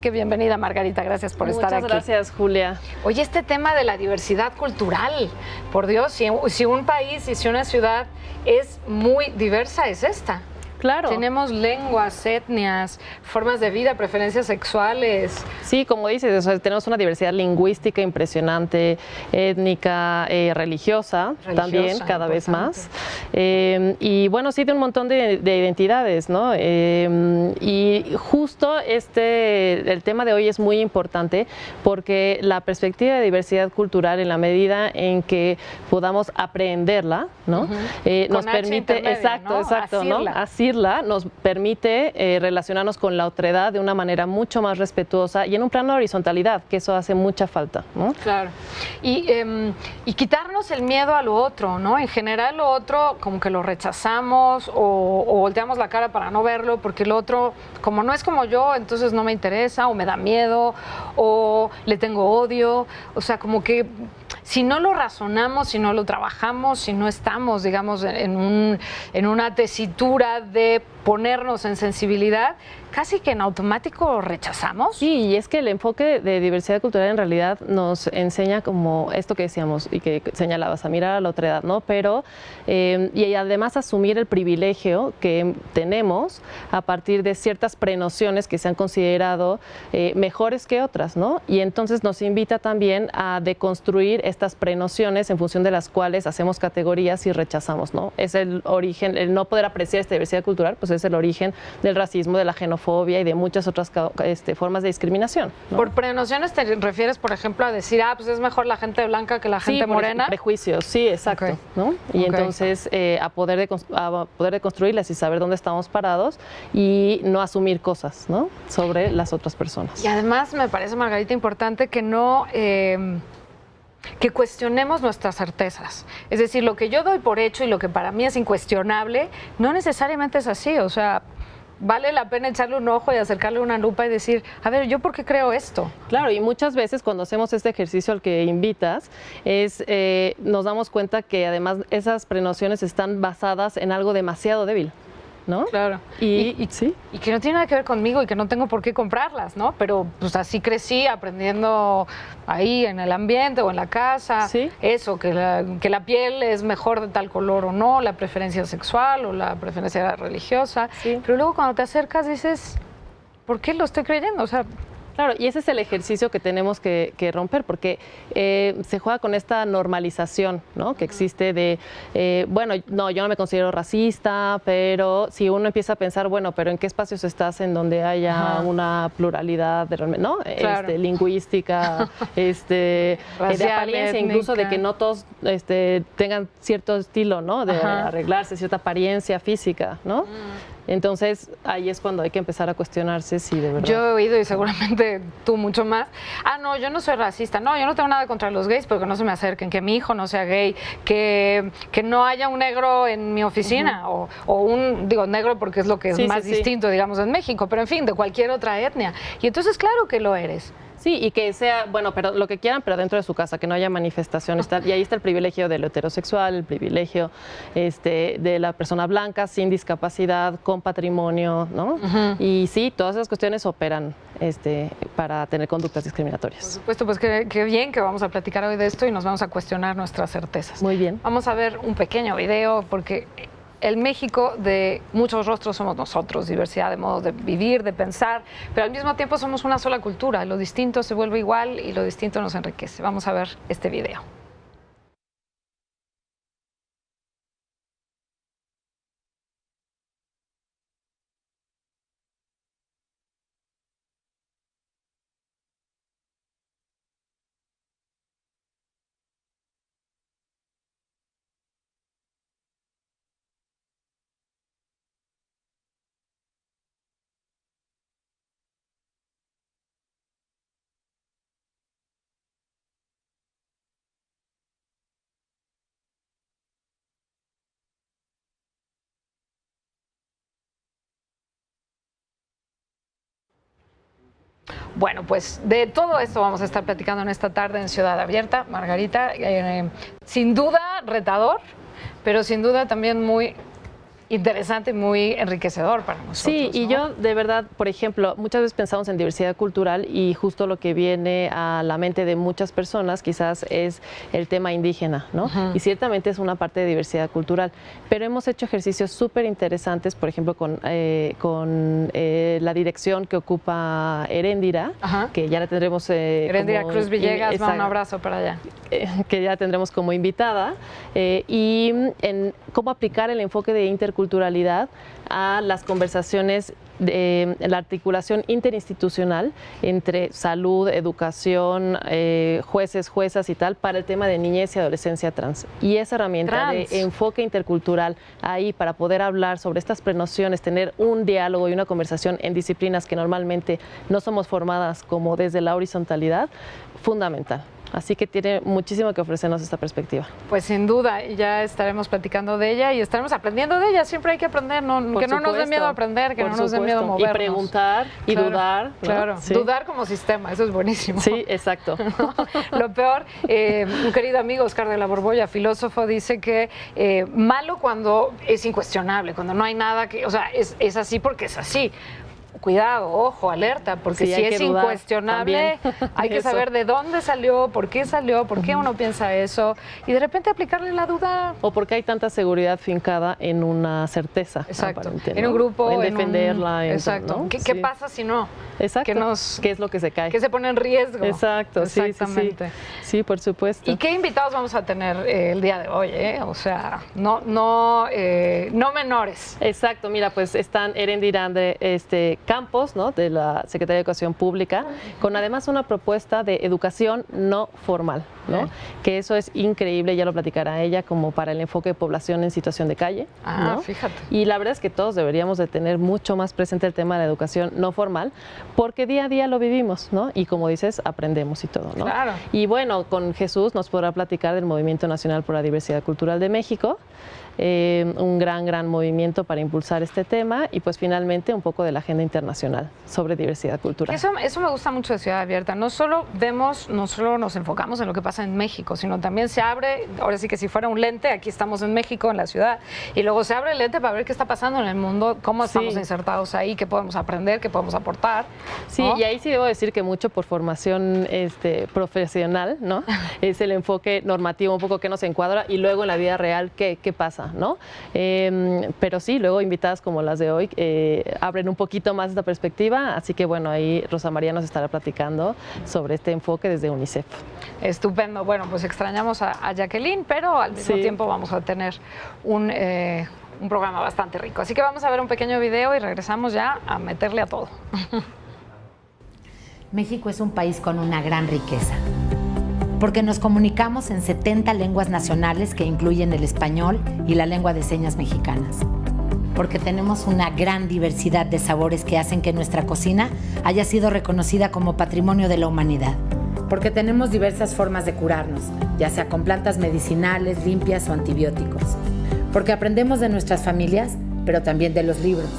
Qué bienvenida, Margarita, gracias por estar aquí. Muchas gracias, Julia. Oye, este tema de la diversidad cultural, por Dios, si un país y si una ciudad es muy diversa, es esta. Claro. Tenemos lenguas, etnias, formas de vida, preferencias sexuales. Sí, como dices, o sea, tenemos una diversidad lingüística impresionante, étnica, religiosa también, cada vez más. Y bueno, sí, de un montón de identidades, ¿no? Y justo el tema de hoy es muy importante porque la perspectiva de diversidad cultural, en la medida en que podamos aprenderla, ¿no? Nos permite, exacto, ¿no? Nos permite relacionarnos con la otredad de una manera mucho más respetuosa y en un plano de horizontalidad, que eso hace mucha falta, ¿no? Claro. Y quitarnos el miedo a lo otro, ¿no? En general lo otro como que lo rechazamos o volteamos la cara para no verlo porque el otro, como no es como yo, entonces no me interesa o me da miedo o le tengo odio. O sea, como que si no lo razonamos, si no lo trabajamos, si no estamos, digamos, en una tesitura de ponernos en sensibilidad, casi que en automático rechazamos. Sí, y es que el enfoque de diversidad cultural en realidad nos enseña como esto que decíamos y que señalabas, a mirar a la otredad, ¿no? Pero, y además asumir el privilegio que tenemos a partir de ciertas prenociones que se han considerado mejores que otras, ¿no? Y entonces nos invita también a deconstruir estas prenociones en función de las cuales hacemos categorías y rechazamos, ¿no? Es el origen, el no poder apreciar esta diversidad cultural, pues es el origen del racismo, de la xenofobia y de muchas otras formas de discriminación, ¿no? Por prenociones te refieres, por ejemplo, a decir, pues es mejor la gente blanca que la gente morena. Prejuicios, sí, exacto, okay, ¿no? Y entonces a poder deconstruirlas y saber dónde estamos parados y no asumir cosas, ¿no? Sobre las otras personas. Y además me parece, Margarita, importante que no que cuestionemos nuestras certezas. Es decir, lo que yo doy por hecho y lo que para mí es incuestionable, no necesariamente es así. O sea, vale la pena echarle un ojo y acercarle una lupa y decir, a ver, ¿yo por qué creo esto? Claro, y muchas veces cuando hacemos este ejercicio al que invitas, nos damos cuenta que además esas prenociones están basadas en algo demasiado débil, ¿no? Claro. Y que no tiene nada que ver conmigo y que no tengo por qué comprarlas, ¿no? Pero pues así crecí aprendiendo ahí en el ambiente o en la casa. ¿Sí? Eso, que la piel es mejor de tal color o no, la preferencia sexual o la preferencia religiosa. Sí. Pero luego cuando te acercas dices, ¿por qué lo estoy creyendo? O sea, claro, y ese es el ejercicio que tenemos que romper, porque se juega con esta normalización, ¿no? Que existe de, bueno, no, yo no me considero racista, pero si uno empieza a pensar, bueno, pero ¿en qué espacios estás en donde haya una pluralidad, ¿no? Claro. Lingüística, de apariencia, incluso de que no todos tengan cierto estilo, ¿no? De arreglarse, cierta apariencia física, ¿no? Entonces, ahí es cuando hay que empezar a cuestionarse si de verdad... Yo he oído, y seguramente tú mucho más, no, yo no soy racista, no, yo no tengo nada contra los gays, pero que no se me acerquen, que mi hijo no sea gay, que no haya un negro en mi oficina, digo negro porque es lo que es más distinto, digamos, en México, pero en fin, de cualquier otra etnia. Y entonces, claro que lo eres. Sí, y que sea, bueno, pero lo que quieran, pero dentro de su casa, que no haya manifestaciones. Y ahí está el privilegio del heterosexual, el privilegio de la persona blanca, sin discapacidad, con patrimonio, ¿no? Y sí, todas esas cuestiones operan para tener conductas discriminatorias. Por supuesto, pues qué bien que vamos a platicar hoy de esto y nos vamos a cuestionar nuestras certezas. Muy bien. Vamos a ver un pequeño video porque... El México de muchos rostros somos nosotros, diversidad de modos de vivir, de pensar, pero al mismo tiempo somos una sola cultura. Lo distinto se vuelve igual y lo distinto nos enriquece. Vamos a ver este video. Bueno, pues de todo esto vamos a estar platicando en esta tarde en Ciudad Abierta. Margarita, sin duda retador, pero sin duda también muy interesante y muy enriquecedor para nosotros. Sí, y ¿no? yo de verdad, por ejemplo, muchas veces pensamos en diversidad cultural y justo lo que viene a la mente de muchas personas quizás es el tema indígena, ¿no? Y ciertamente es una parte de diversidad cultural, pero hemos hecho ejercicios súper interesantes, por ejemplo, con la dirección que ocupa Heréndira, que ya la tendremos... Heréndira Cruz Villegas, va un abrazo para allá. Que ya tendremos como invitada, y en cómo aplicar el enfoque de interculturalidad a las conversaciones de la articulación interinstitucional entre salud, educación, jueces, juezas y tal, para el tema de niñez y adolescencia trans. Y esa herramienta de enfoque intercultural ahí para poder hablar sobre estas prenociones, tener un diálogo y una conversación en disciplinas que normalmente no somos formadas como desde la horizontalidad, fundamental. Así que tiene muchísimo que ofrecernos esta perspectiva. Pues sin duda, ya estaremos platicando de ella y estaremos aprendiendo de ella. Siempre hay que aprender, que no nos dé miedo aprender, que no nos dé miedo movernos. Y preguntar y dudar. ¿no? Claro, sí. Dudar como sistema, eso es buenísimo. Sí, exacto. ¿No? Lo peor, un querido amigo, Oscar de la Borbolla, filósofo, dice que malo cuando es incuestionable, cuando no hay nada que, o sea, es así porque es así. Cuidado, ojo, alerta, porque si es incuestionable, hay que saber de dónde salió, por qué uno piensa eso, y de repente aplicarle la duda. O porque hay tanta seguridad fincada en una certeza. Exacto, ¿no? En un grupo. En defenderla. Exacto. ¿no? ¿Qué pasa si no? Exacto. ¿Qué es lo que se cae? ¿Qué se pone en riesgo? Exacto, exactamente. Sí, por supuesto. ¿Y qué invitados vamos a tener el día de hoy? O sea, no menores. Exacto, mira, pues están Heréndira Campos, ¿no? De la Secretaría de Educación Pública, con además una propuesta de educación no formal, ¿no? Que eso es increíble, ya lo platicará ella, como para el enfoque de población en situación de calle. ¿no? Fíjate. Y la verdad es que todos deberíamos de tener mucho más presente el tema de la educación no formal, porque día a día lo vivimos, ¿no? Y como dices, aprendemos y todo, ¿no? Claro. Y bueno, con Jesús nos podrá platicar del Movimiento Nacional por la Diversidad Cultural de México, un gran movimiento para impulsar este tema, y pues finalmente un poco de la agenda internacional sobre diversidad cultural. Eso me gusta mucho de Ciudad Abierta. No solo nos enfocamos en lo que pasa en México, sino también se abre, ahora sí que si fuera un lente, aquí estamos en México, en la ciudad, y luego se abre el lente para ver qué está pasando en el mundo, cómo estamos insertados ahí, qué podemos aprender, qué podemos aportar. Sí, ¿no? Y ahí sí debo decir que mucho por formación profesional, ¿no? Es el enfoque normativo un poco que nos encuadra, y luego en la vida real qué pasa, ¿no? Pero sí, luego invitadas como las de hoy abren un poquito más esta perspectiva, así que bueno, ahí Rosa María nos estará platicando sobre este enfoque desde UNICEF. Estupendo. Bueno, pues extrañamos a Jacqueline, pero al mismo tiempo vamos a tener un programa bastante rico. Así que vamos a ver un pequeño video y regresamos ya a meterle a todo. México es un país con una gran riqueza, porque nos comunicamos en 70 lenguas nacionales que incluyen el español y la lengua de señas mexicanas. Porque tenemos una gran diversidad de sabores que hacen que nuestra cocina haya sido reconocida como patrimonio de la humanidad. Porque tenemos diversas formas de curarnos, ya sea con plantas medicinales, limpias o antibióticos. Porque aprendemos de nuestras familias, pero también de los libros.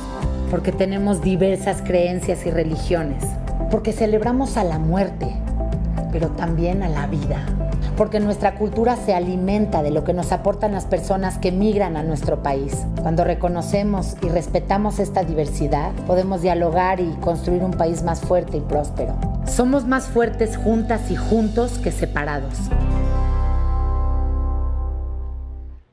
Porque tenemos diversas creencias y religiones. Porque celebramos a la muerte, pero también a la vida. Porque nuestra cultura se alimenta de lo que nos aportan las personas que migran a nuestro país. Cuando reconocemos y respetamos esta diversidad, podemos dialogar y construir un país más fuerte y próspero. Somos más fuertes juntas y juntos que separados.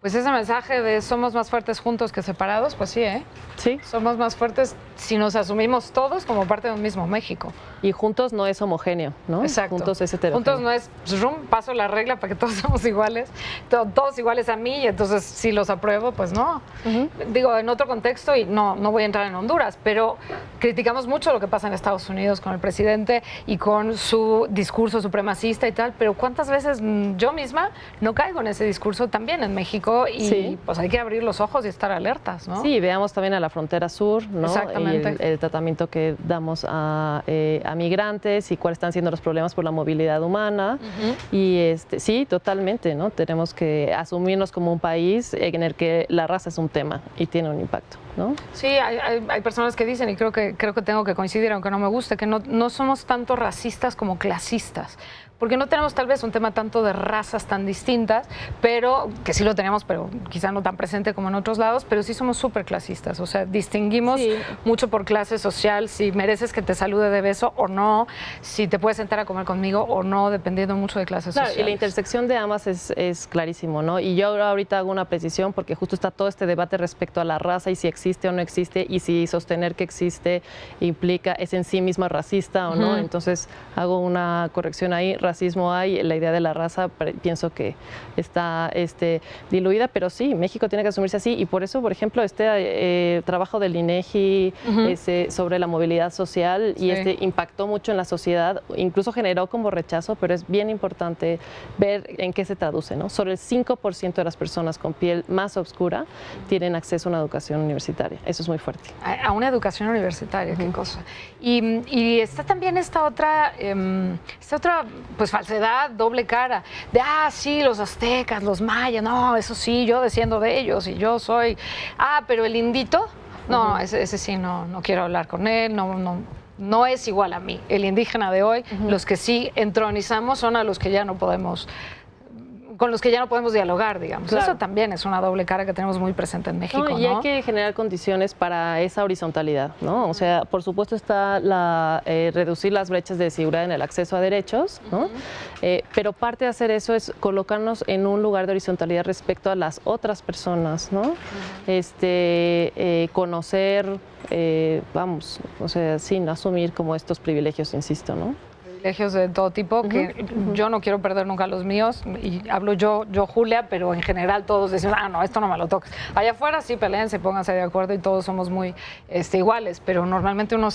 Pues ese mensaje de somos más fuertes juntos que separados, pues sí, ¿eh? Sí. Somos más fuertes si nos asumimos todos como parte de un mismo México. Y juntos no es homogéneo, ¿no? Exacto. Juntos es heterogéneo. Juntos no es, paso la regla para que todos seamos iguales, todos iguales a mí, y entonces si los apruebo, pues no. Digo, en otro contexto, y no voy a entrar en Honduras, pero criticamos mucho lo que pasa en Estados Unidos con el presidente y con su discurso supremacista y tal, pero ¿cuántas veces yo misma no caigo en ese discurso también en México? Y pues hay que abrir los ojos y estar alertas, ¿no? Sí, veamos también a la frontera sur, ¿no? Exactamente. Y el tratamiento que damos a migrantes y cuáles están siendo los problemas por la movilidad humana. Y sí, totalmente, ¿no? Tenemos que asumirnos como un país en el que la raza es un tema y tiene un impacto, ¿no? Sí, hay personas que dicen, y creo que tengo que coincidir, aunque no me guste, que no somos tanto racistas como clasistas. porque no tenemos tal vez un tema tanto de razas tan distintas, pero que sí lo tenemos, pero quizá no tan presente como en otros lados, pero sí somos súper clasistas, o sea, distinguimos mucho por clase social, si mereces que te salude de beso o no, si te puedes sentar a comer conmigo o no, dependiendo mucho de clase social. Y la intersección de ambas es clarísimo, ¿no? Y yo ahorita hago una precisión porque justo está todo este debate respecto a la raza y si existe o no existe y si sostener que existe implica, es en sí misma racista o no. Entonces hago una corrección ahí, racismo hay, la idea de la raza pienso que está diluida, pero sí, México tiene que asumirse así y por eso, por ejemplo, trabajo del INEGI sobre la movilidad social y impactó mucho en la sociedad, incluso generó como rechazo, pero es bien importante ver en qué se traduce, ¿no? Sobre el 5% de las personas con piel más oscura tienen acceso a una educación universitaria. Eso es muy fuerte. A una educación universitaria, qué cosa. Y está también esta otra pues falsedad, doble cara, de sí, los aztecas, los mayas, no, eso sí, yo desciendo de ellos y yo soy, pero el indito, no, ese sí no quiero hablar con él, no es igual a mí. El indígena de hoy, los que sí entronizamos son a los que ya no podemos, con los que ya no podemos dialogar, digamos. Claro. Eso también es una doble cara que tenemos muy presente en México, ¿no? Y hay que generar condiciones para esa horizontalidad, ¿no? O sea, por supuesto está reducir las brechas de desigualdad en el acceso a derechos, ¿no? Pero parte de hacer eso es colocarnos en un lugar de horizontalidad respecto a las otras personas, ¿no? Conocer, o sea, sin asumir como estos privilegios, insisto, ¿no? Privilegios de todo tipo, que yo no quiero perder nunca los míos, y hablo yo Julia, pero en general todos dicen, no, esto no me lo toques. Allá afuera sí peleen, pónganse de acuerdo y todos somos muy iguales, pero normalmente uno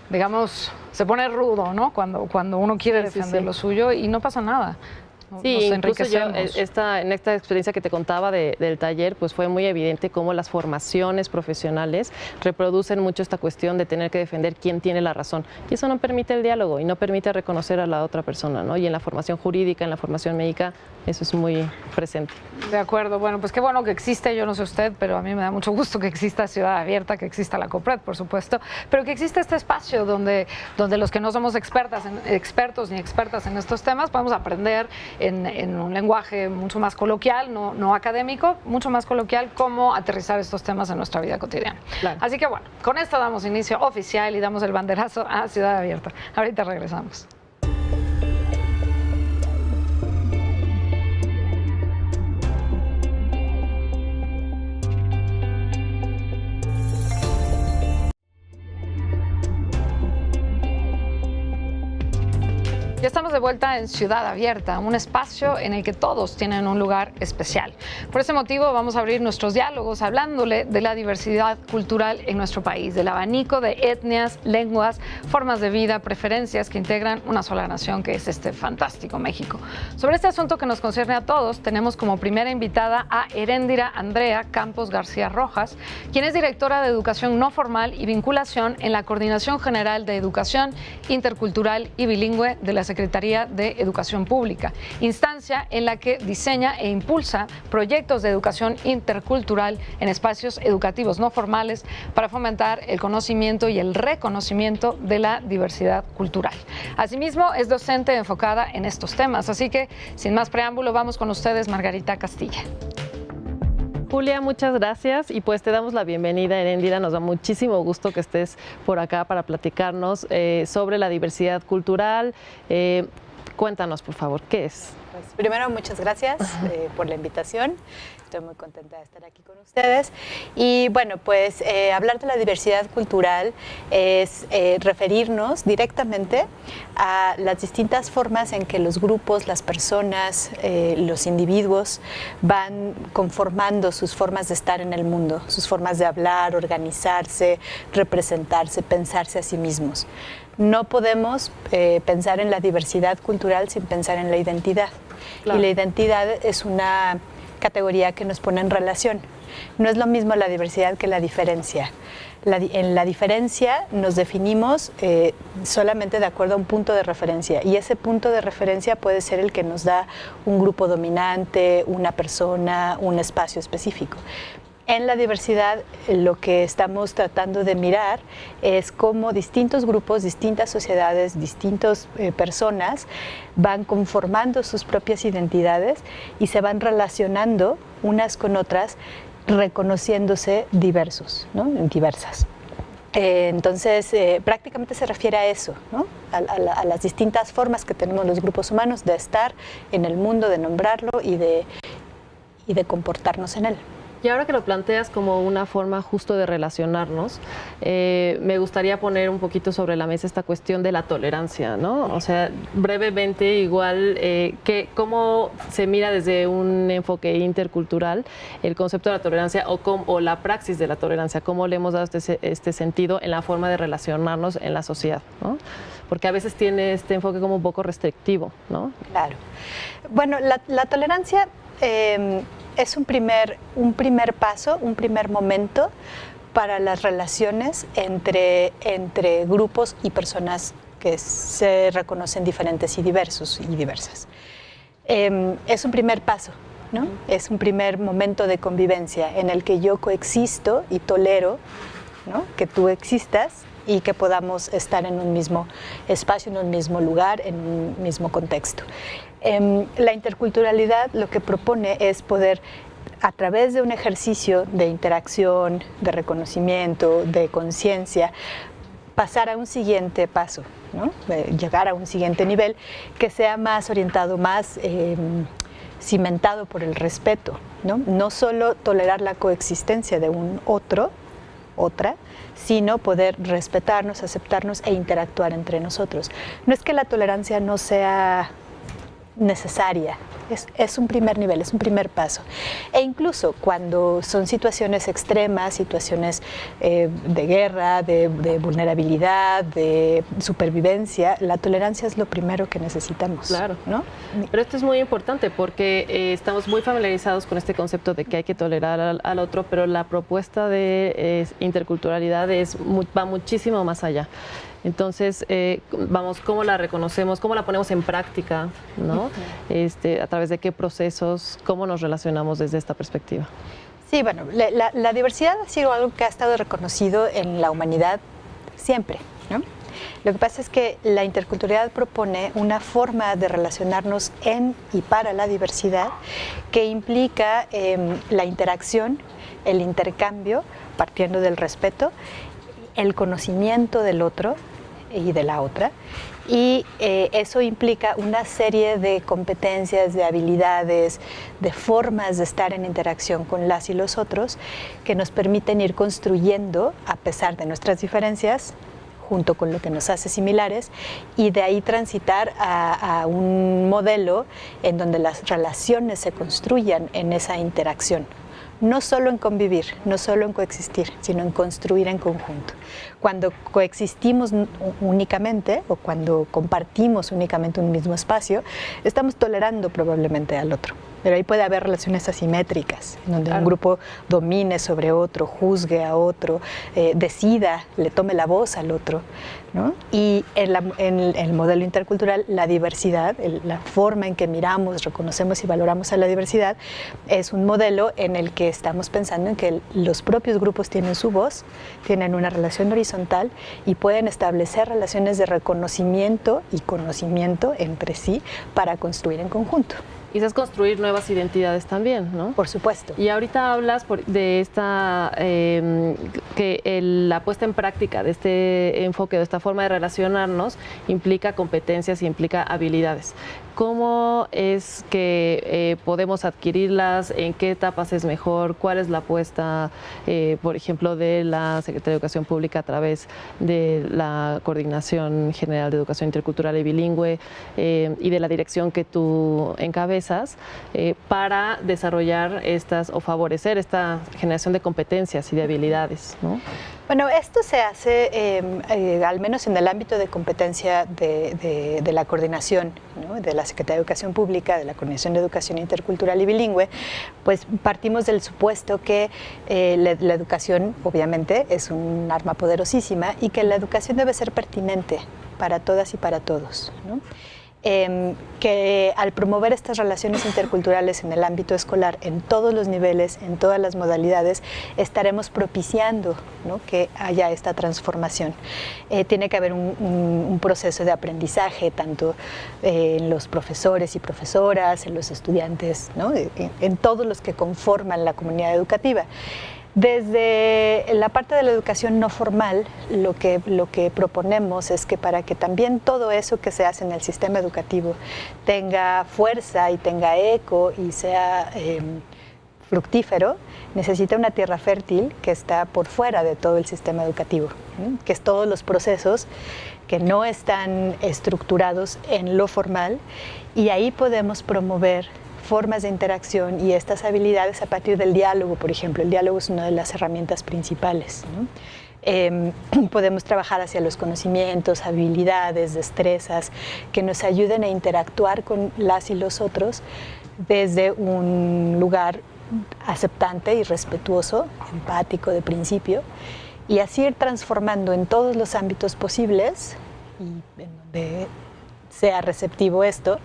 digamos, se pone rudo, ¿no? Cuando uno quiere defender lo suyo y no pasa nada. Sí, incluso yo, en esta experiencia que te contaba del taller, pues fue muy evidente cómo las formaciones profesionales reproducen mucho esta cuestión de tener que defender quién tiene la razón. Y eso no permite el diálogo y no permite reconocer a la otra persona, ¿no? Y en la formación jurídica, en la formación médica, eso es muy presente. De acuerdo. Bueno, pues qué bueno que existe, yo no sé usted, pero a mí me da mucho gusto que exista Ciudad Abierta, que exista la COPRED, por supuesto, pero que exista este espacio donde los que no somos expertos ni expertas en estos temas podemos aprender en un lenguaje mucho más coloquial, no académico, mucho más coloquial, cómo aterrizar estos temas en nuestra vida cotidiana. Claro. Así que bueno, con esto damos inicio oficial y damos el banderazo a Ciudad Abierta. Ahorita regresamos. Ya estamos de vuelta en Ciudad Abierta, un espacio en el que todos tienen un lugar especial. Por ese motivo vamos a abrir nuestros diálogos hablándole de la diversidad cultural en nuestro país, del abanico de etnias, lenguas, formas de vida, preferencias que integran una sola nación que es este fantástico México. Sobre este asunto que nos concierne a todos, tenemos como primera invitada a Heréndira Andrea Campos García Rojas, quien es directora de Educación No Formal y Vinculación en la Coordinación General de Educación Intercultural y Bilingüe de la Secretaría de Educación Pública, instancia en la que diseña e impulsa proyectos de educación intercultural en espacios educativos no formales para fomentar el conocimiento y el reconocimiento de la diversidad cultural. Asimismo, es docente enfocada en estos temas, así que, sin más preámbulo, vamos con ustedes, Margarita Castilla. Julia, muchas gracias y pues te damos la bienvenida, Heréndira. Nos da muchísimo gusto que estés por acá para platicarnos sobre la diversidad cultural. Cuéntanos, por favor, ¿qué es? Pues primero, muchas gracias por la invitación. Estoy muy contenta de estar aquí con ustedes. Y bueno, pues hablar de la diversidad cultural es referirnos directamente a las distintas formas en que los grupos, las personas, los individuos van conformando sus formas de estar en el mundo, sus formas de hablar, organizarse, representarse, pensarse a sí mismos. No podemos pensar en la diversidad cultural sin pensar en la identidad. Claro. Y la identidad es una categoría que nos pone en relación. No es lo mismo la diversidad que la diferencia. En la diferencia nos definimos solamente de acuerdo a un punto de referencia, y ese punto de referencia puede ser el que nos da un grupo dominante, una persona, un espacio específico. En la diversidad, lo que estamos tratando de mirar es cómo distintos grupos, distintas sociedades, distintas personas van conformando sus propias identidades y se van relacionando unas con otras, reconociéndose diversos, ¿no? Diversas. Entonces, prácticamente se refiere a eso, ¿no? A las distintas formas que tenemos los grupos humanos de estar en el mundo, de nombrarlo y de comportarnos en él. Y ahora que lo planteas como una forma justo de relacionarnos, me gustaría poner un poquito sobre la mesa esta cuestión de la tolerancia, ¿no? O sea, brevemente, igual, ¿cómo se mira desde un enfoque intercultural el concepto de la tolerancia o la praxis de la tolerancia? ¿Cómo le hemos dado este sentido en la forma de relacionarnos en la sociedad, ¿no? Porque a veces tiene este enfoque como un poco restrictivo, ¿no? Claro. Bueno, la tolerancia es un primer paso, un primer momento para las relaciones entre grupos y personas que se reconocen diferentes y diversos y diversas. Es un primer paso, ¿no? Es un primer momento de convivencia en el que yo coexisto y tolero, ¿no?, que tú existas y que podamos estar en un mismo espacio, en un mismo lugar, en un mismo contexto. La interculturalidad lo que propone es poder, a través de un ejercicio de interacción, de reconocimiento, de conciencia, pasar a un siguiente paso, ¿no? Llegar a un siguiente nivel que sea más orientado, más cimentado por el respeto, ¿no? No solo tolerar la coexistencia de un otra, sino poder respetarnos, aceptarnos e interactuar entre nosotros. No es que la tolerancia no sea necesaria, es un primer nivel, es un primer paso. E incluso cuando son situaciones extremas, situaciones de guerra, de vulnerabilidad, de supervivencia, la tolerancia es lo primero que necesitamos. Claro, ¿no? Pero esto es muy importante porque estamos muy familiarizados con este concepto de que hay que tolerar al otro, pero la propuesta de interculturalidad va muchísimo más allá. Entonces, ¿cómo la reconocemos? ¿Cómo la ponemos en práctica? ¿No? ¿A través de qué procesos? ¿Cómo nos relacionamos desde esta perspectiva? Sí, bueno, la diversidad ha sido algo que ha estado reconocido en la humanidad siempre, ¿no? Lo que pasa es que la interculturalidad propone una forma de relacionarnos en y para la diversidad que implica la interacción, el intercambio, partiendo del respeto, el conocimiento del otro y de la otra, y eso implica una serie de competencias, de habilidades, de formas de estar en interacción con las y los otros que nos permiten ir construyendo, a pesar de nuestras diferencias, junto con lo que nos hace similares, y de ahí transitar a un modelo en donde las relaciones se construyan en esa interacción. No solo en convivir, no solo en coexistir, sino en construir en conjunto. Cuando coexistimos únicamente o cuando compartimos únicamente un mismo espacio, estamos tolerando probablemente al otro. Pero ahí puede haber relaciones asimétricas, en donde un grupo domine sobre otro, juzgue a otro, decida, le tome la voz al otro, ¿no? Y en el modelo intercultural, la diversidad, la forma en que miramos, reconocemos y valoramos a la diversidad, es un modelo en el que estamos pensando en que los propios grupos tienen su voz, tienen una relación horizontal y pueden establecer relaciones de reconocimiento y conocimiento entre sí para construir en conjunto. Quizás construir nuevas identidades también, ¿no? Por supuesto. Y ahorita hablas de esta, la puesta en práctica de este enfoque, de esta forma de relacionarnos, implica competencias y implica habilidades. ¿Cómo es que podemos adquirirlas? ¿En qué etapas es mejor? ¿Cuál es la apuesta, por ejemplo, de la Secretaría de Educación Pública a través de la Coordinación General de Educación Intercultural y Bilingüe y de la dirección que tú encabezas para desarrollar o favorecer esta generación de competencias y de habilidades, ¿no? Bueno, esto se hace al menos en el ámbito de competencia de la coordinación, ¿no?, de la Secretaría de Educación Pública, de la Coordinación de Educación Intercultural y Bilingüe, pues partimos del supuesto que la educación obviamente es un arma poderosísima y que la educación debe ser pertinente para todas y para todos, ¿no? que al promover estas relaciones interculturales en el ámbito escolar, en todos los niveles, en todas las modalidades, estaremos propiciando, ¿no?, que haya esta transformación. Tiene que haber un proceso de aprendizaje, tanto en los profesores y profesoras, en los estudiantes, ¿no?, en todos los que conforman la comunidad educativa. Desde la parte de la educación no formal, lo que proponemos es que para que también todo eso que se hace en el sistema educativo tenga fuerza y tenga eco y sea fructífero, necesita una tierra fértil que está por fuera de todo el sistema educativo, ¿sí?, que es todos los procesos que no están estructurados en lo formal, y ahí podemos promover formas de interacción y estas habilidades a partir del diálogo, por ejemplo. El diálogo es una de las herramientas principales, ¿no? Podemos trabajar hacia los conocimientos, habilidades, destrezas que nos ayuden a interactuar con las y los otros desde un lugar aceptante y respetuoso, empático de principio, y así ir transformando en todos los ámbitos posibles y en donde sea receptivo esto,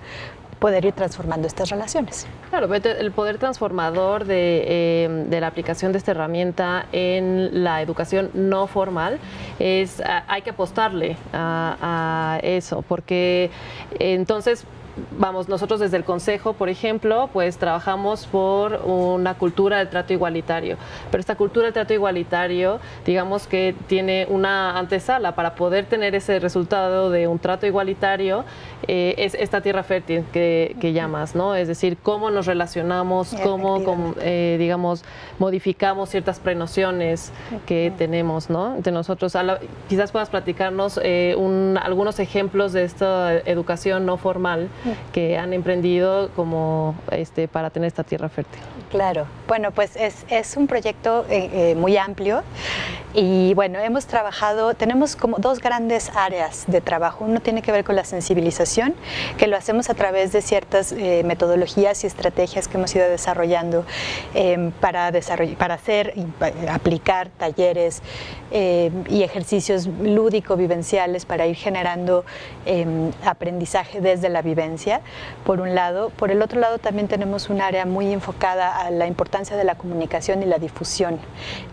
poder ir transformando estas relaciones. Claro, el poder transformador de la aplicación de esta herramienta en la educación no formal hay que apostarle a eso, porque entonces, vamos, nosotros desde el Consejo, por ejemplo, pues trabajamos por una cultura del trato igualitario, pero esta cultura del trato igualitario, digamos que tiene una antesala para poder tener ese resultado de un trato igualitario, es esta tierra fértil que llamas, ¿no? Es decir, cómo nos relacionamos, cómo digamos, modificamos ciertas prenociones que tenemos, ¿no?, entre nosotros. Quizás puedas platicarnos algunos ejemplos de esta educación no formal que han emprendido como para tener esta tierra fértil. Claro, bueno, pues es un proyecto muy amplio y bueno, hemos trabajado, tenemos como dos grandes áreas de trabajo. Uno tiene que ver con la sensibilización, que lo hacemos a través de ciertas metodologías y estrategias que hemos ido desarrollando para hacer y aplicar talleres y ejercicios lúdico-vivenciales para ir generando aprendizaje desde la vivencia, por un lado. Por el otro lado, también tenemos un área muy enfocada a la importancia de la comunicación y la difusión,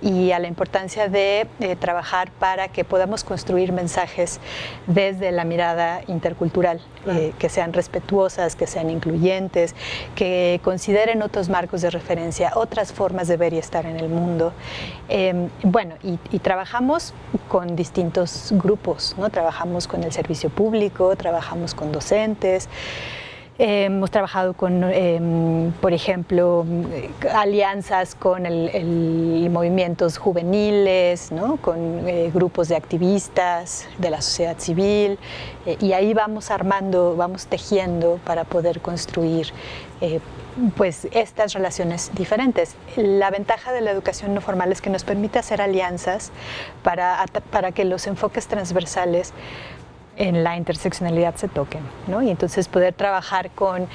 y a la importancia de trabajar para que podamos construir mensajes desde la mirada intercultural, que sean respetuosas, que sean incluyentes, que consideren otros marcos de referencia, otras formas de ver y estar en el mundo. Bueno, y trabajamos con distintos grupos, ¿no? Trabajamos con el servicio público, trabajamos con docentes. Hemos trabajado con, por ejemplo, alianzas con movimientos juveniles, ¿no?, con grupos de activistas de la sociedad civil, y ahí vamos armando, vamos tejiendo para poder construir pues estas relaciones diferentes. La ventaja de la educación no formal es que nos permite hacer alianzas para que los enfoques transversales en la interseccionalidad se toquen, ¿no? Y entonces poder trabajar con,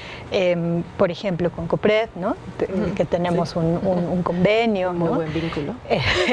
por ejemplo, con COPRED, ¿no?, que tenemos un convenio, ¿no?, buen vínculo.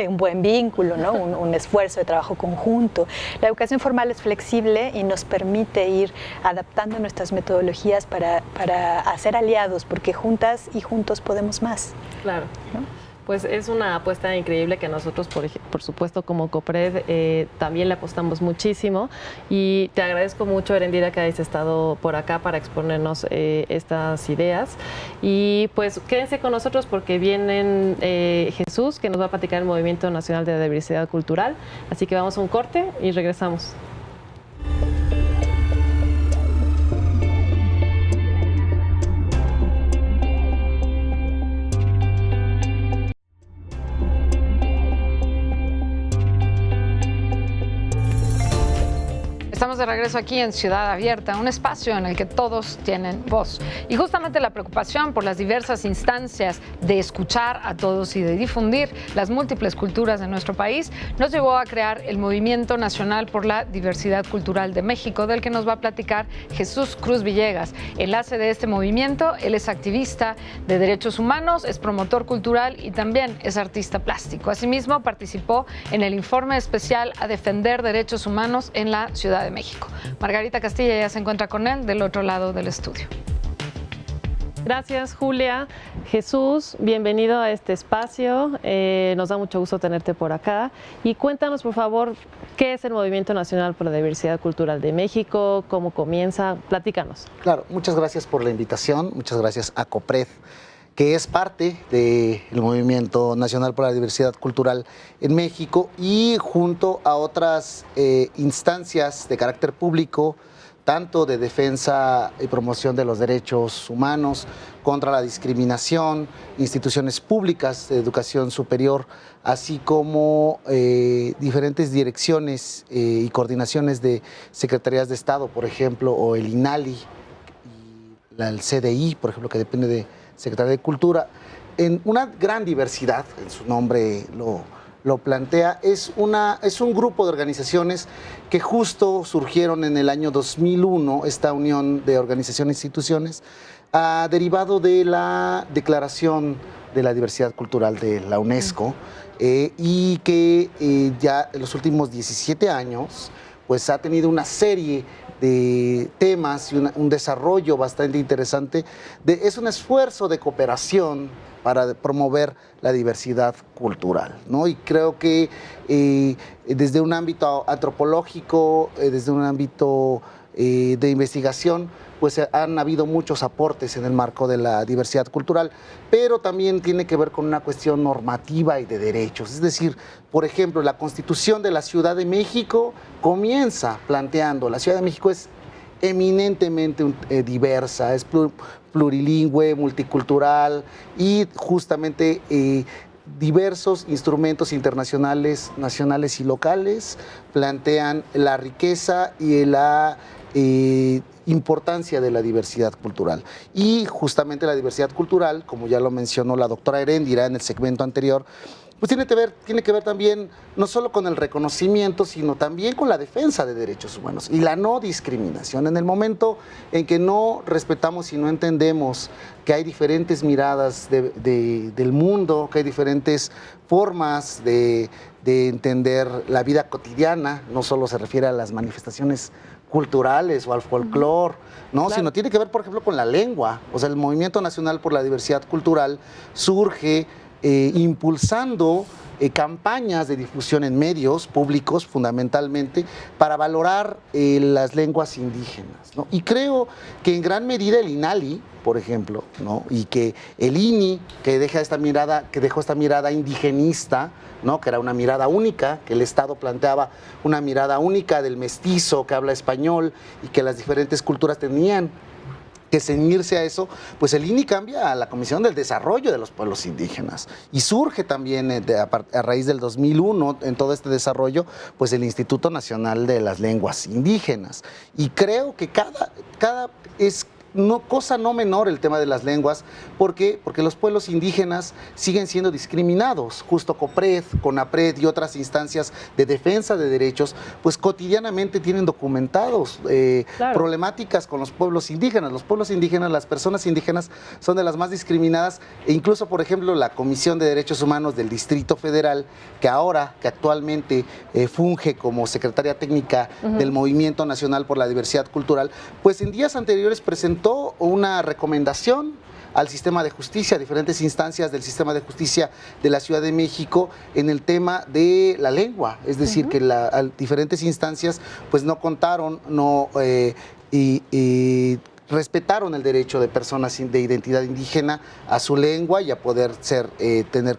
Un buen vínculo, ¿no?, un esfuerzo de trabajo conjunto. La educación formal es flexible y nos permite ir adaptando nuestras metodologías para hacer aliados, porque juntas y juntos podemos más. Claro, ¿no? Pues es una apuesta increíble que nosotros, por supuesto, como COPRED, también le apostamos muchísimo, y te agradezco mucho, Erendira, que hayas estado por acá para exponernos estas ideas. Y pues quédense con nosotros porque vienen Jesús, que nos va a platicar el Movimiento Nacional de la Diversidad Cultural. Así que vamos a un corte y regresamos. Estamos de regreso aquí en Ciudad Abierta, un espacio en el que todos tienen voz. Y justamente la preocupación por las diversas instancias de escuchar a todos y de difundir las múltiples culturas de nuestro país nos llevó a crear el Movimiento Nacional por la Diversidad Cultural de México, del que nos va a platicar Jesús Cruz Villegas, enlace de este movimiento. Él es activista de derechos humanos, es promotor cultural y también es artista plástico. Asimismo, participó en el informe especial a defender derechos humanos en la Ciudad de México. México. Margarita Castilla ya se encuentra con él del otro lado del estudio. Gracias, Julia. Jesús, bienvenido a este espacio. Nos da mucho gusto tenerte por acá. Y cuéntanos, por favor, ¿qué es el Movimiento Nacional por la Diversidad Cultural de México? ¿Cómo comienza? Platícanos. Claro, muchas gracias por la invitación. Muchas gracias a COPRED, que es parte del Movimiento Nacional por la Diversidad Cultural en México y junto a otras instancias de carácter público, tanto de defensa y promoción de los derechos humanos, contra la discriminación, instituciones públicas de educación superior, así como diferentes direcciones y coordinaciones de secretarías de Estado, por ejemplo, o el INALI, y el CDI, por ejemplo, que depende de Secretaría de Cultura, en una gran diversidad, en su nombre lo plantea, es un grupo de organizaciones que justo surgieron en el año 2001, esta unión de organizaciones e instituciones, derivado de la Declaración de la Diversidad Cultural de la UNESCO, y que ya en los últimos 17 años pues ha tenido una serie de temas y un desarrollo bastante interesante. Es un esfuerzo de cooperación para promover la diversidad cultural, ¿no? Y creo que desde un ámbito antropológico, desde un ámbito de investigación, pues han habido muchos aportes en el marco de la diversidad cultural, pero también tiene que ver con una cuestión normativa y de derechos. Es decir, por ejemplo, la Constitución de la Ciudad de México comienza planteando, la Ciudad de México es eminentemente diversa, es plurilingüe, multicultural y justamente diversos instrumentos internacionales, nacionales y locales plantean la riqueza y la importancia de la diversidad cultural. Y justamente la diversidad cultural, como ya lo mencionó la doctora Heréndira en el segmento anterior, pues tiene que ver también no solo con el reconocimiento, sino también con la defensa de derechos humanos y la no discriminación. En el momento en que no respetamos y no entendemos que hay diferentes miradas del mundo, que hay diferentes formas de entender la vida cotidiana, no solo se refiere a las manifestaciones culturales o al folclore, ¿no? Claro. Sino tiene que ver, por ejemplo, con la lengua. O sea, el Movimiento Nacional por la Diversidad Cultural surge impulsando campañas de difusión en medios públicos, fundamentalmente, para valorar las lenguas indígenas, ¿no? Y creo que en gran medida el INALI, por ejemplo, ¿no? Y que el INI, que dejó esta mirada indigenista, ¿no? Que era una mirada única, que el Estado planteaba una mirada única del mestizo que habla español y que las diferentes culturas tenían que ceñirse a eso, pues el INI cambia a la Comisión del Desarrollo de los Pueblos Indígenas y surge también a raíz del 2001 en todo este desarrollo, pues el Instituto Nacional de las Lenguas Indígenas. Y creo que cada es cosa no menor el tema de las lenguas. ¿Por qué? Porque los pueblos indígenas siguen siendo discriminados. Justo COPRED, CONAPRED y otras instancias de defensa de derechos, pues cotidianamente tienen documentados problemáticas con los pueblos indígenas. Los pueblos indígenas, las personas indígenas son de las más discriminadas e incluso, por ejemplo, la Comisión de Derechos Humanos del Distrito Federal, que actualmente funge como secretaria técnica del Movimiento Nacional por la Diversidad Cultural, pues en días anteriores presentó una recomendación al sistema de justicia, a diferentes instancias del sistema de justicia de la Ciudad de México en el tema de la lengua, es decir, que diferentes instancias pues no contaron, respetaron el derecho de personas de identidad indígena a su lengua y a poder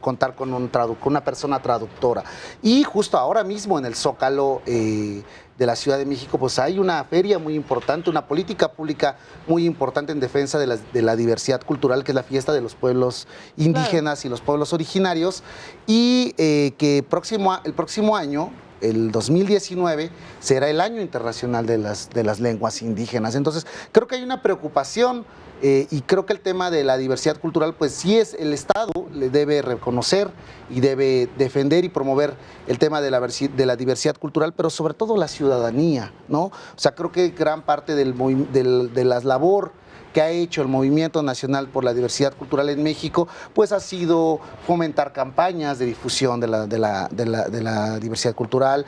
contar con una persona traductora. Y justo ahora mismo en el Zócalo de la Ciudad de México, pues hay una feria muy importante, una política pública muy importante en defensa de la diversidad cultural, que es la fiesta de los pueblos indígenas y los pueblos originarios, y que el próximo año, el 2019, será el Año Internacional de las Lenguas Indígenas. Entonces, creo que hay una preocupación y creo que el tema de la diversidad cultural, pues sí es el Estado, le debe reconocer y debe defender y promover el tema de la diversidad cultural, pero sobre todo la ciudadanía, ¿no? O sea, creo que gran parte de la labor que ha hecho el Movimiento Nacional por la Diversidad Cultural en México, pues ha sido fomentar campañas de difusión de la diversidad cultural.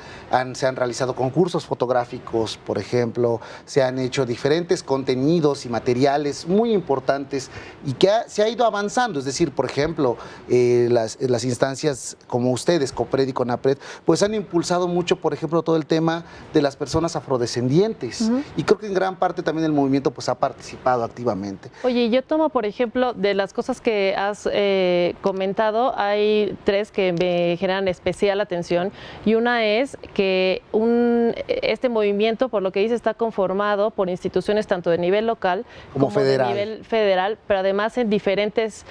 Se han realizado concursos fotográficos, por ejemplo, se han hecho diferentes contenidos y materiales muy importantes y que se ha ido avanzando. Es decir, por ejemplo, las instancias como ustedes, COPRED y CONAPRED, pues han impulsado mucho, por ejemplo, todo el tema de las personas afrodescendientes. Y creo que en gran parte también el movimiento pues ha participado activamente. Oye, yo tomo, por ejemplo, de las cosas que has comentado, hay 3 que me generan especial atención, y una es que este movimiento, por lo que dice, está conformado por instituciones tanto de nivel local como federal. de nivel federal, pero además en diferentes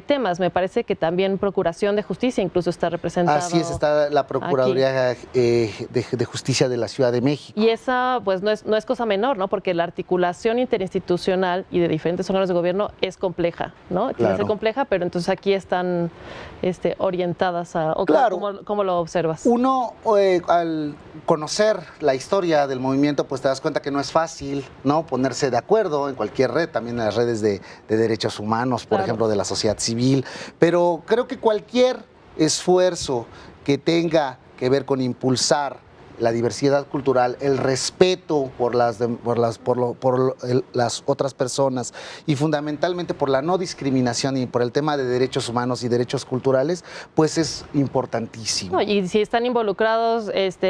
temas. Me parece que también Procuración de Justicia incluso está representada. Así es, está la Procuraduría de Justicia de la Ciudad de México. Y esa pues no es cosa menor, ¿no? Porque la articulación interinstitucional y de diferentes órganos de gobierno es compleja, ¿no? Tiene que ser compleja, pero entonces aquí están orientadas a... Claro. ¿Cómo lo observas? Uno, al conocer la historia del movimiento, pues te das cuenta que no es fácil, ¿no? Ponerse de acuerdo en cualquier red, también en las redes de derechos humanos, por ejemplo, de la sociedad civil, pero creo que cualquier esfuerzo que tenga que ver con impulsar la diversidad cultural, el respeto por las otras personas y fundamentalmente por la no discriminación y por el tema de derechos humanos y derechos culturales, pues es importantísimo. No, y si están involucrados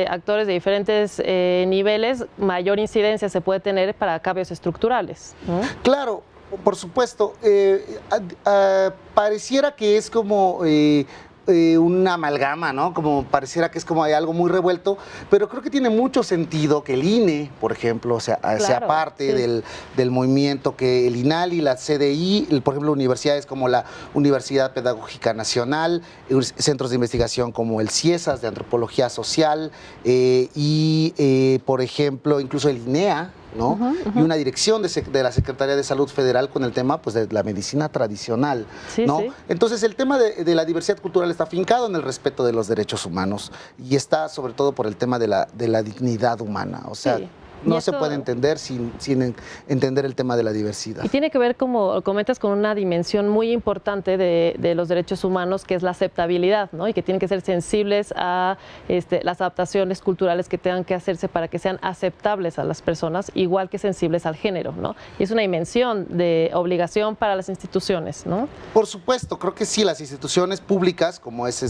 actores de diferentes niveles, mayor incidencia se puede tener para cambios estructurales, ¿no? Claro, por supuesto. Pareciera que es como... una amalgama, ¿no? Como pareciera que es como hay algo muy revuelto, pero creo que tiene mucho sentido que el INE, por ejemplo, sea parte del movimiento, que el INAL y la CDI, por ejemplo, universidades como la Universidad Pedagógica Nacional, centros de investigación como el CIESAS de Antropología Social por ejemplo, incluso el INEA, ¿no? Y una dirección de la Secretaría de Salud Federal con el tema pues, de la medicina tradicional, ¿no? Entonces, el tema de la diversidad cultural está afincado en el respeto de los derechos humanos y está sobre todo por el tema de la dignidad humana. O sea, no se puede entender sin entender el tema de la diversidad. Y tiene que ver, como comentas, con una dimensión muy importante de los derechos humanos, que es la aceptabilidad, ¿no? Y que tienen que ser sensibles a las adaptaciones culturales que tengan que hacerse para que sean aceptables a las personas, igual que sensibles al género, ¿no? Y es una dimensión de obligación para las instituciones, ¿no? Por supuesto, creo que sí, las instituciones públicas, como es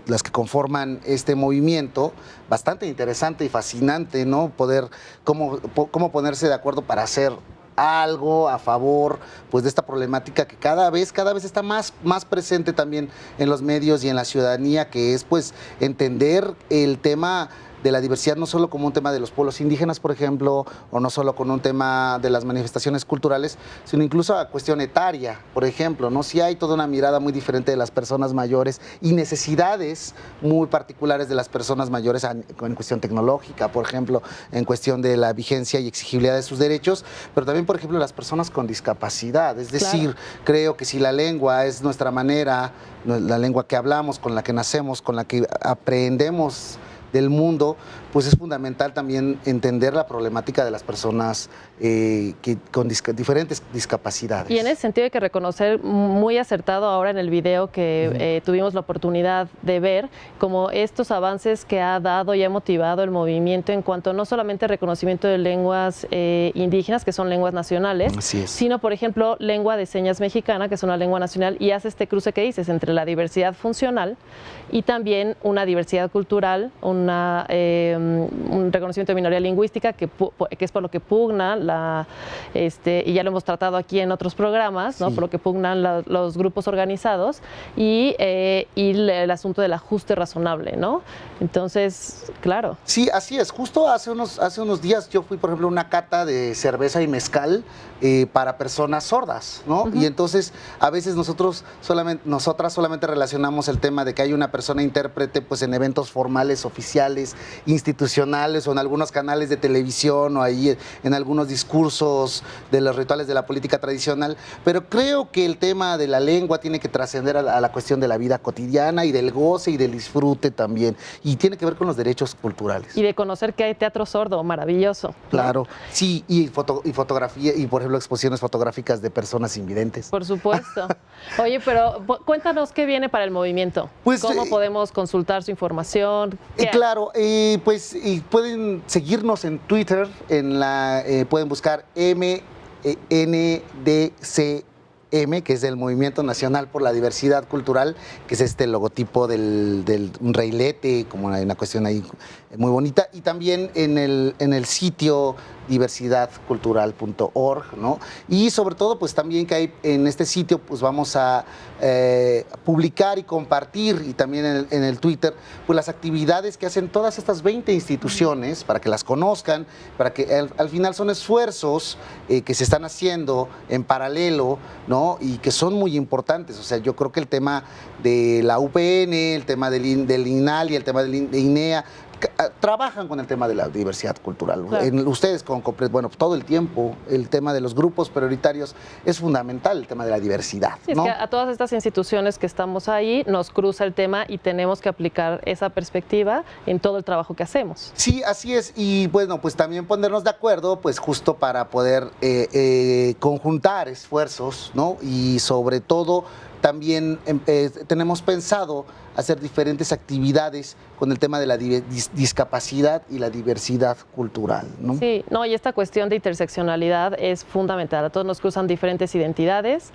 las que conforman este movimiento, bastante interesante y fascinante, ¿no? Poder cómo ponerse de acuerdo para hacer algo a favor pues de esta problemática que cada vez está más presente también en los medios y en la ciudadanía, que es pues entender el tema de la diversidad no solo como un tema de los pueblos indígenas, por ejemplo, o no solo con un tema de las manifestaciones culturales, sino incluso a cuestión etaria, por ejemplo, ¿no? Sí hay toda una mirada muy diferente de las personas mayores y necesidades muy particulares de las personas mayores en cuestión tecnológica, por ejemplo, en cuestión de la vigencia y exigibilidad de sus derechos, pero también, por ejemplo, las personas con discapacidad. Es decir, creo que si la lengua es nuestra manera, la lengua que hablamos, con la que nacemos, con la que aprendemos del mundo, pues es fundamental también entender la problemática de las personas con diferentes discapacidades. Y en ese sentido hay que reconocer muy acertado ahora en el video que tuvimos la oportunidad de ver, como estos avances que ha dado y ha motivado el movimiento en cuanto no solamente reconocimiento de lenguas indígenas, que son lenguas nacionales, sino, por ejemplo, lengua de señas mexicana, que es una lengua nacional, y hace este cruce que dices entre la diversidad funcional y también una diversidad cultural, un reconocimiento de minoría lingüística que es por lo que pugna y ya lo hemos tratado aquí en otros programas, ¿no? Por lo que pugnan los grupos organizados y el asunto del ajuste razonable, ¿no? Entonces, claro. Sí, así es. Justo hace unos días yo fui, por ejemplo, a una cata de cerveza y mezcal para personas sordas, ¿no? Y entonces a veces nosotras solamente relacionamos el tema de que hay una persona intérprete pues en eventos formales oficiales oficiales institucionales o en algunos canales de televisión o ahí en algunos discursos de los rituales de la política tradicional, pero creo que el tema de la lengua tiene que trascender a la cuestión de la vida cotidiana y del goce y del disfrute también, y tiene que ver con los derechos culturales. Y de conocer que hay teatro sordo, maravilloso. Claro, sí, y fotografía, y por ejemplo exposiciones fotográficas de personas invidentes. Por supuesto. Oye, pero cuéntanos qué viene para el movimiento. Pues, ¿cómo podemos consultar su información? Claro, pues pueden seguirnos en Twitter, pueden buscar MNDCM, que es el Movimiento Nacional por la Diversidad Cultural, que es este logotipo del un reilete, como una cuestión ahí muy bonita, y también en el sitio diversidadcultural.org, ¿no? Y sobre todo, pues también que hay en este sitio, pues vamos a publicar y compartir, y también en el Twitter, pues las actividades que hacen todas estas 20 instituciones, para que las conozcan, para que al final son esfuerzos que se están haciendo en paralelo, ¿no? Y que son muy importantes. O sea, yo creo que el tema de la UPN, el tema del INAL y el tema de INEA, trabajan con el tema de la diversidad cultural. Claro. Ustedes con COPRED, bueno, todo el tiempo el tema de los grupos prioritarios es fundamental, el tema de la diversidad. Sí, ¿no? Es que a todas estas instituciones que estamos ahí nos cruza el tema y tenemos que aplicar esa perspectiva en todo el trabajo que hacemos. Sí, así es, y bueno, pues también ponernos de acuerdo, pues justo para poder conjuntar esfuerzos, ¿no? Y sobre todo también tenemos pensado hacer diferentes actividades con el tema de la discapacidad y la diversidad cultural, ¿no? Sí, no, y esta cuestión de interseccionalidad es fundamental. A todos nos cruzan diferentes identidades,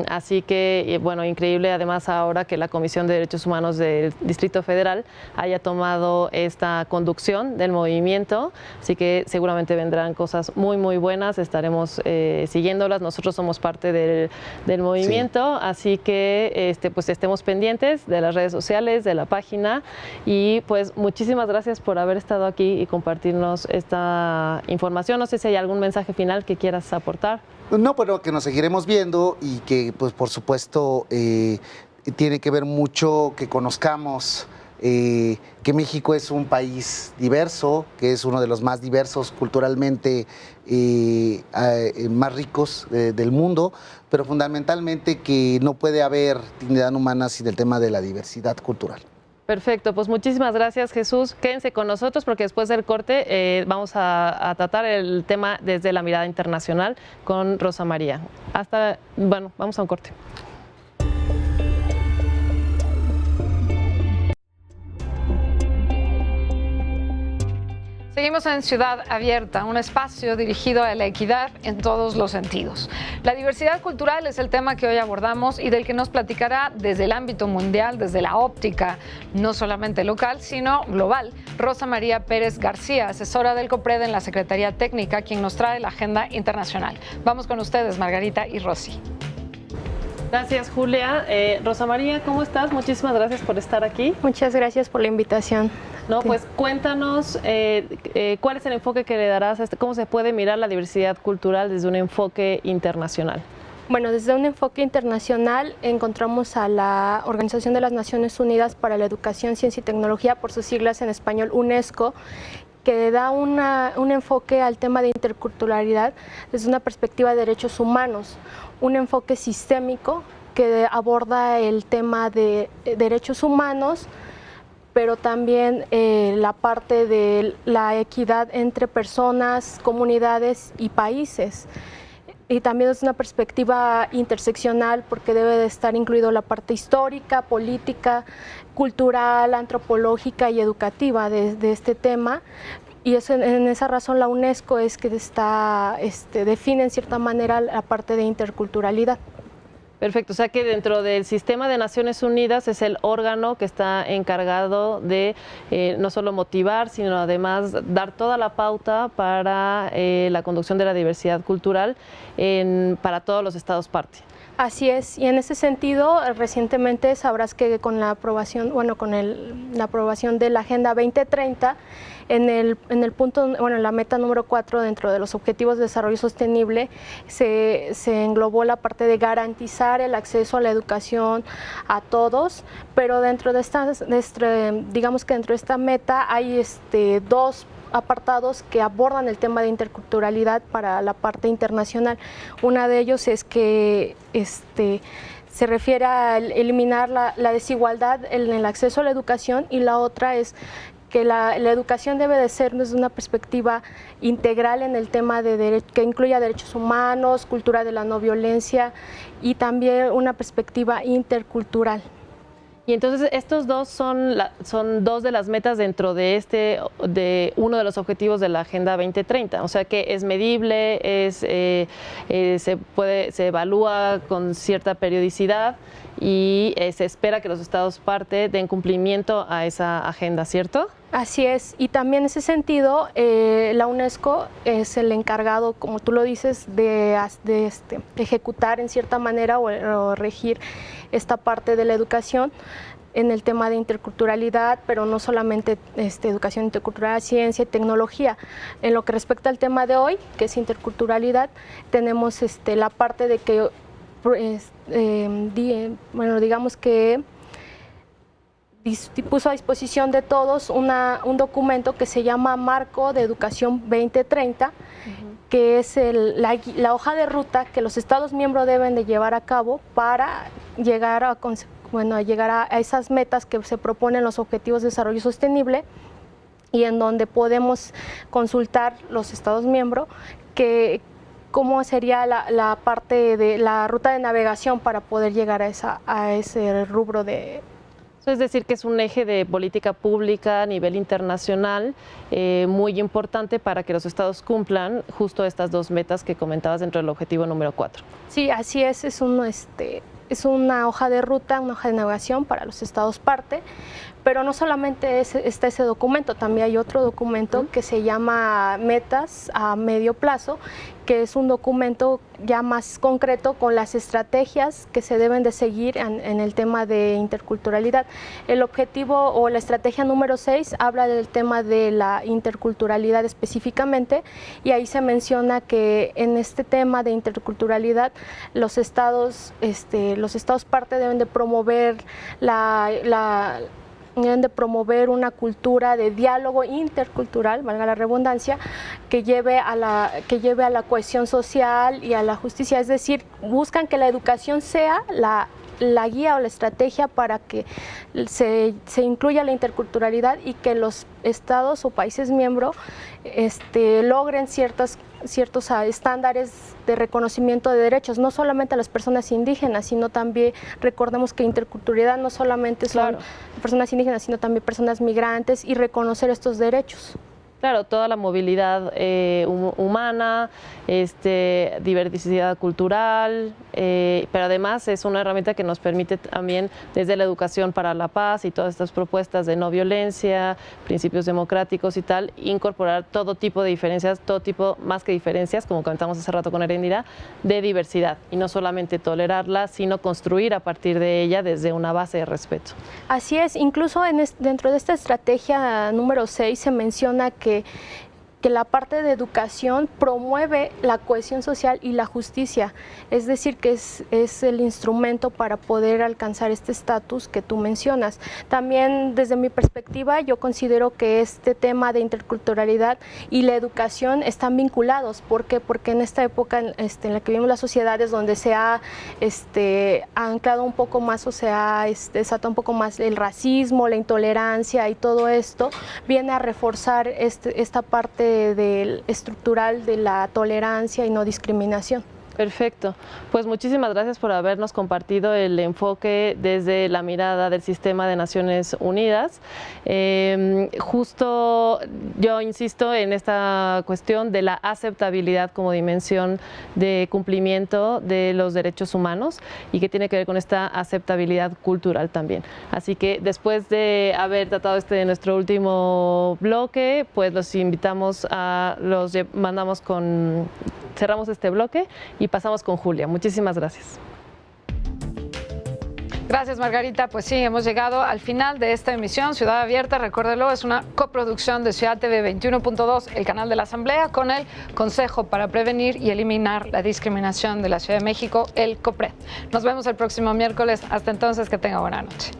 así que, bueno, increíble además ahora que la Comisión de Derechos Humanos del Distrito Federal haya tomado esta conducción del movimiento, así que seguramente vendrán cosas muy, muy buenas, estaremos siguiéndolas. Nosotros somos parte del movimiento, sí. Así que pues estemos pendientes de las redes sociales, de la página, y pues muchísimas gracias por haber estado aquí y compartirnos esta información. No sé si hay algún mensaje final que quieras aportar. No, pero que nos seguiremos viendo y que pues por supuesto tiene que ver mucho que conozcamos que México es un país diverso, que es uno de los más diversos culturalmente, más ricos del mundo, pero fundamentalmente que no puede haber dignidad humana sin el tema de la diversidad cultural. Perfecto, pues muchísimas gracias, Jesús. Quédense con nosotros porque después del corte vamos a tratar el tema desde la mirada internacional con Rosa María. Bueno, vamos a un corte. Seguimos en Ciudad Abierta, un espacio dirigido a la equidad en todos los sentidos. La diversidad cultural es el tema que hoy abordamos y del que nos platicará desde el ámbito mundial, desde la óptica, no solamente local, sino global, Rosa María Pérez García, asesora del COPRED en la Secretaría Técnica, quien nos trae la agenda internacional. Vamos con ustedes, Margarita y Rosy. Gracias, Julia. Rosa María, ¿cómo estás? Muchísimas gracias por estar aquí. Muchas gracias por la invitación. No, pues cuéntanos cuál es el enfoque que le darás, cómo se puede mirar la diversidad cultural desde un enfoque internacional. Bueno, desde un enfoque internacional encontramos a la Organización de las Naciones Unidas para la Educación, Ciencia y Tecnología, por sus siglas en español UNESCO, que da un enfoque al tema de interculturalidad desde una perspectiva de derechos humanos, un enfoque sistémico que aborda el tema de derechos humanos, pero también la parte de la equidad entre personas, comunidades y países. Y también es una perspectiva interseccional porque debe de estar incluido la parte histórica, política, cultural, antropológica y educativa de este tema. Y en esa razón la UNESCO es que define en cierta manera la parte de interculturalidad. Perfecto, o sea que dentro del sistema de Naciones Unidas es el órgano que está encargado de no solo motivar, sino además dar toda la pauta para la conducción de la diversidad cultural para todos los estados parte. Así es, y en ese sentido, recientemente sabrás que con la aprobación, la aprobación de la Agenda 2030, En el punto, bueno, en la meta número 4 dentro de los Objetivos de Desarrollo Sostenible se englobó la parte de garantizar el acceso a la educación a todos, pero dentro de digamos que dentro de esta meta hay dos apartados que abordan el tema de interculturalidad para la parte internacional. Una de ellos es que se refiere a eliminar la desigualdad en el acceso a la educación, y la otra es que la educación debe de ser desde una perspectiva integral en el tema que incluya derechos humanos, cultura de la no violencia y también una perspectiva intercultural. Y entonces estos dos son dos de las metas dentro de uno de los objetivos de la Agenda 2030, o sea que es medible, se evalúa con cierta periodicidad y se espera que los estados parte den cumplimiento a esa agenda, ¿cierto? Así es, y también en ese sentido la UNESCO es el encargado, como tú lo dices, de ejecutar en cierta manera o regir esta parte de la educación en el tema de interculturalidad, pero no solamente educación intercultural, ciencia y tecnología. En lo que respecta al tema de hoy, que es interculturalidad, tenemos la parte de que, bueno, digamos que puso a disposición de todos un documento que se llama Marco de Educación 2030, que es la hoja de ruta que los Estados miembros deben de llevar a cabo para llegar a esas metas que se proponen los Objetivos de Desarrollo Sostenible, y en donde podemos consultar los Estados miembros cómo sería la parte de la ruta de navegación para poder llegar a ese rubro de... Es decir, que es un eje de política pública a nivel internacional muy importante para que los estados cumplan justo estas dos metas que comentabas dentro del objetivo número 4. Sí, así es es una hoja de ruta, una hoja de navegación para los estados parte, pero no solamente está ese documento, también hay otro documento que se llama Metas a Medio Plazo, que es un documento ya más concreto con las estrategias que se deben de seguir en el tema de interculturalidad. El objetivo o la estrategia número 6 habla del tema de la interculturalidad específicamente, y ahí se menciona que en este tema de interculturalidad los estados parte deben de promover una cultura de diálogo intercultural, valga la redundancia, que lleve a la cohesión social y a la justicia. Es decir, buscan que la educación sea la guía o la estrategia para que se incluya la interculturalidad y que los estados o países miembros logren ciertos estándares de reconocimiento de derechos, no solamente a las personas indígenas, sino también, recordemos que interculturalidad no solamente son personas indígenas, sino también personas migrantes, y reconocer estos derechos. Claro, toda la movilidad humana, diversidad cultural, pero además es una herramienta que nos permite también desde la educación para la paz y todas estas propuestas de no violencia, principios democráticos y tal, incorporar todo tipo de diferencias, todo tipo, más que diferencias, como comentamos hace rato con Erendira, de diversidad, y no solamente tolerarla, sino construir a partir de ella desde una base de respeto. Así es, incluso dentro de esta estrategia número 6 se menciona que la parte de educación promueve la cohesión social y la justicia, es decir, que es el instrumento para poder alcanzar este estatus que tú mencionas. También desde mi perspectiva yo considero que este tema de interculturalidad y la educación están vinculados. ¿Por qué? Porque en esta época en la que vivimos las sociedades, donde se ha anclado un poco más o se ha desatado un poco más el racismo, la intolerancia y todo esto, viene a reforzar esta parte estructural de la tolerancia y no discriminación. Perfecto. Pues muchísimas gracias por habernos compartido el enfoque desde la mirada del sistema de Naciones Unidas. Justo yo insisto en esta cuestión de la aceptabilidad como dimensión de cumplimiento de los derechos humanos y que tiene que ver con esta aceptabilidad cultural también. Así que después de haber tratado nuestro último bloque, pues los invitamos cerramos este bloque y pasamos con Julia. Muchísimas gracias. Gracias, Margarita. Pues sí, hemos llegado al final de esta emisión. Ciudad Abierta, recuérdelo, es una coproducción de Ciudad TV 21.2, el canal de la Asamblea, con el Consejo para Prevenir y Eliminar la Discriminación de la Ciudad de México, el COPRED. Nos vemos el próximo miércoles. Hasta entonces, que tenga buena noche.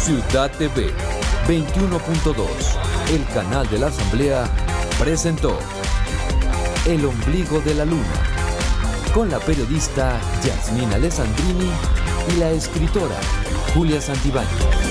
Ciudad TV 21.2, el canal de la Asamblea, presentó El Ombligo de la Luna, con la periodista Yasmín Alessandrini y la escritora Julia Santibáñez.